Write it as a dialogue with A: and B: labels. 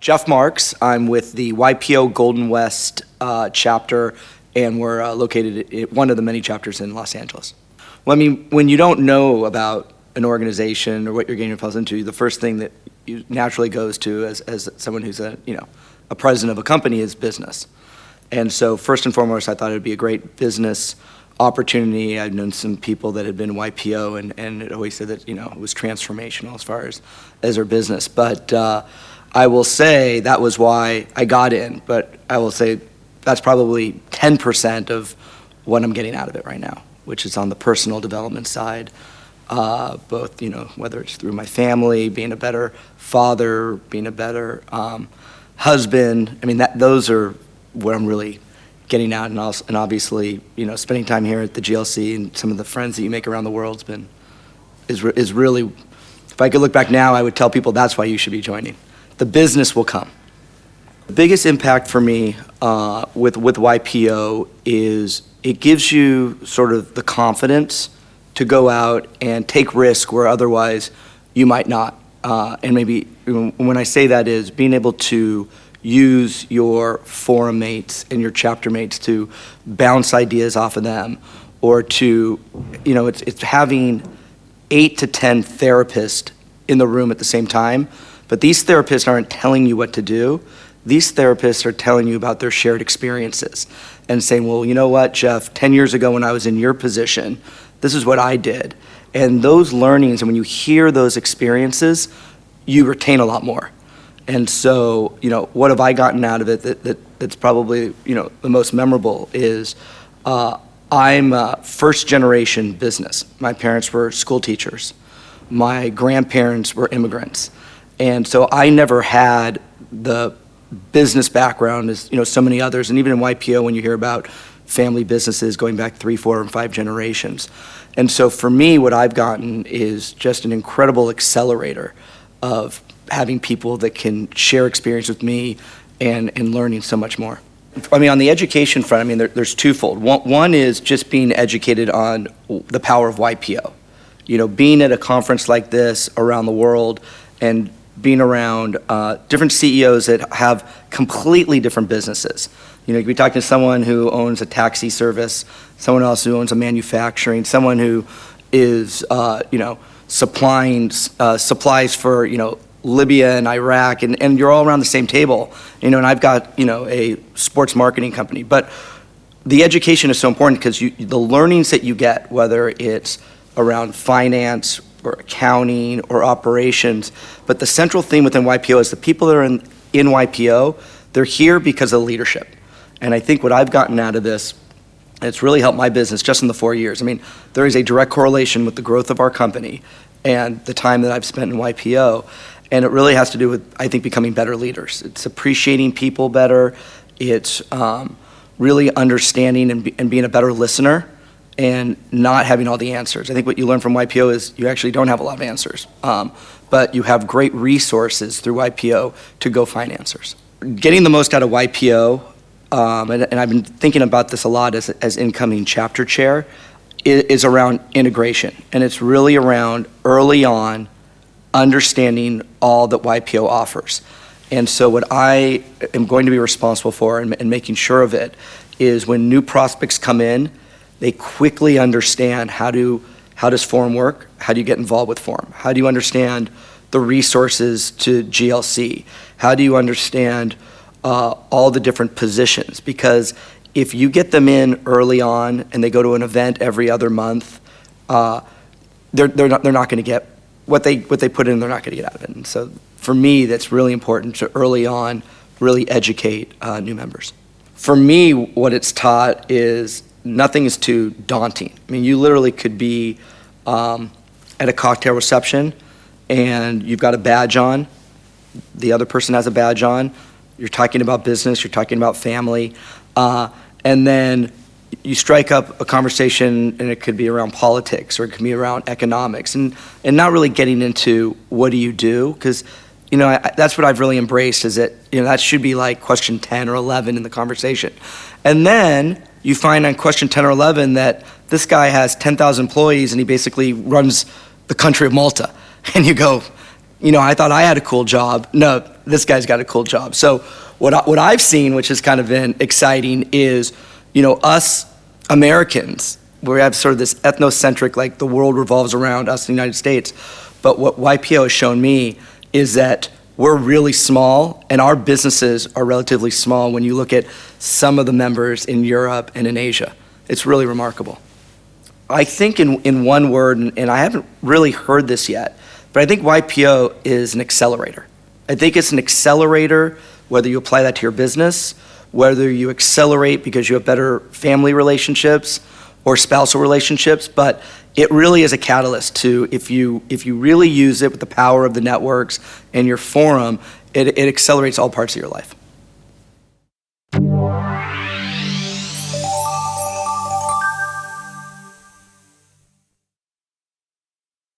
A: Jeff Marks. I'm with the YPO Golden West chapter, and we're located at one of the many chapters in Los Angeles. Well, I mean, when you don't know about an organization or what you're getting yourself into, the first thing that you naturally goes to as someone who's a president of a company is business. And so first and foremost, I thought it would be a great business opportunity. I've known some people that had been YPO and it always said that, it was transformational as far as their business. But I will say that was why I got in, but I will say that's probably 10% of what I'm getting out of it right now, which is on the personal development side, both, whether it's through my family, being a better father, being a better husband. I mean, those are what I'm really getting out, and obviously, spending time here at the GLC and some of the friends that you make around the world is really, if I could look back now, I would tell people that's why you should be joining. The business will come. The biggest impact for me with YPO is it gives you sort of the confidence to go out and take risk where otherwise you might not. And maybe when I say that is being able to use your forum mates and your chapter mates to bounce ideas off of them, or to, it's having 8 to 10 therapists in the room at the same time. But these therapists aren't telling you what to do. These therapists are telling you about their shared experiences and saying, well, you know what, Jeff, 10 years ago when I was in your position, this is what I did. And those learnings, and when you hear those experiences, you retain a lot more. And so, what have I gotten out of it that's probably, the most memorable is I'm a first generation business. My parents were school teachers. My grandparents were immigrants. And so I never had the business background as so many others, and even in YPO when you hear about family businesses going back 3, 4, and 5 generations. And so for me, what I've gotten is just an incredible accelerator of having people that can share experience with me and learning so much more. I mean, on the education front, there's twofold. One is just being educated on the power of YPO. Being at a conference like this around the world and being around different CEOs that have completely different businesses. You could be talking to someone who owns a taxi service, someone else who owns a manufacturing, someone who is, supplying supplies for, Libya and Iraq, and you're all around the same table. And I've got, a sports marketing company. But the education is so important because the learnings that you get, whether it's around finance or accounting or operations, but the central theme within YPO is the people that are in YPO, they're here because of leadership. And I think what I've gotten out of this, and it's really helped my business just in the 4 years. There is a direct correlation with the growth of our company and the time that I've spent in YPO, and it really has to do with, I think, becoming better leaders. It's appreciating people better, it's really understanding and being a better listener, and not having all the answers. I think what you learn from YPO is you actually don't have a lot of answers, but you have great resources through YPO to go find answers. Getting the most out of YPO, and I've been thinking about this a lot as incoming chapter chair, is around integration. And it's really around early on understanding all that YPO offers. And so what I am going to be responsible for and making sure of it is when new prospects come in, they quickly understand how does Forum work? How do you get involved with Forum? How do you understand the resources to GLC? How do you understand all the different positions? Because if you get them in early on and they go to an event every other month, they're not going to get what they put in. They're not going to get out of it. And so for me, that's really important to early on really educate new members. For me, what it's taught is nothing is too daunting. You literally could be at a cocktail reception and you've got a badge on, the other person has a badge on, you're talking about business, you're talking about family, and then you strike up a conversation and it could be around politics or it could be around economics and not really getting into what do you do, because that's what I've really embraced is that that should be like question 10 or 11 in the conversation. And then you find on question 10 or 11 that this guy has 10,000 employees and he basically runs the country of Malta. And you go, I thought I had a cool job. No, this guy's got a cool job. So what I've seen, which has kind of been exciting, is, us Americans, we have sort of this ethnocentric, like the world revolves around us in the United States. But what YPO has shown me is that we're really small, and our businesses are relatively small when you look at some of the members in Europe and in Asia. It's really remarkable. I think in one word, and I haven't really heard this yet, but I think YPO is an accelerator. I think it's an accelerator, whether you apply that to your business, whether you accelerate because you have better family relationships or spousal relationships, but it really is a catalyst to, if you really use it with the power of the networks and your forum, it accelerates all parts of your life.